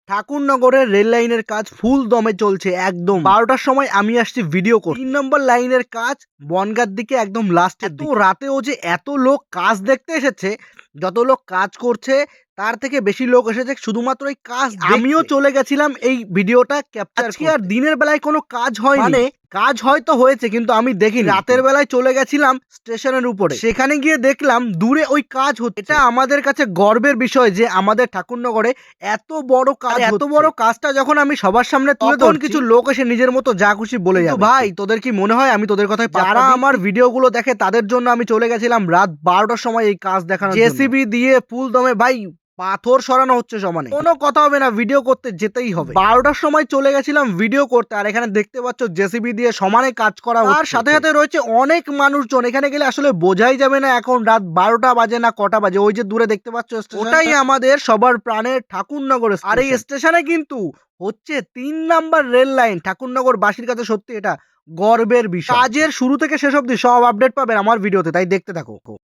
ঠাকুরনগরের rail লাইনের কাজ ফুল দমে চলছে একদম 12টার সময় আমি আসছি ভিডিও করতে। 3 নম্বর লাইনের কাজ বনগাঁর দিকে একদম লাস্টের দিকে। রাতেও যে এত লোক কাজ দেখতে এসেছে, যত লোক কাজ করছে তার থেকে বেশি লোক এসেছে শুধুমাত্র এই কাজ দেখতে। আমিও চলে গেছিলাম এই ভিডিওটা ক্যাপচার করতে। আর দিনের বেলায় কোনো কাজ হয়নি, মানে কাজ হয়তো হয়েছে কিন্তু আমি দেখিনি। রাতের বেলায় চলে গেছিলাম স্টেশনের উপরে, সেখানে গিয়ে দেখলাম দূরে ওই কাজ হচ্ছে। এটা আমাদের কাছে গর্বের বিষয় যে আমাদের ঠাকুরনগরে এত বড় কাজ, এত বড় কাজটা যখন আমি সবার সামনে তুলে ধরছি, কিছু লোক এসে নিজের মতো যা খুশি বলে যাবে। ভাই তোদের কি মনে হয় আমি তোদের কথায়? যারা আমার ভিডিওগুলো দেখে তাদের জন্য আমি চলে গেছিলাম রাত 12টার সময় এই কাজ দেখানোর জন্য। জেসিবি দিয়ে ফুল দমে ভাই পাথর সরানো হচ্ছে সমানে, কোনো কথা হবে না, ভিডিও করতে যেতেই হবে। 12টার সময় চলে গেছিলাম ভিডিও করতে, আর এখানে দেখতে পাচ্ছ জেসিবি দিয়ে সমানে কাজ করা হচ্ছে। তার সাথে সাথে রয়েছে অনেক মানুষজন। এখানে গেলে আসলে বোঝাই যাবে না এখন রাত 12টা বাজে না কটা বাজে। ওই যে দূরে দেখতে পাচ্ছ ওটাই আমাদের সবার প্রাণের ঠাকুরনগর। আর এই স্টেশনে কিন্তু হচ্ছে 3 নাম্বার রেল লাইন। ঠাকুরনগর বাসীর কাছে সত্যি এটা গর্বের বিষয়। কাজের শুরু থেকে শেষ অবধি সব আপডেট পাবেন আমার ভিডিওতে, তাই দেখতে থাকো।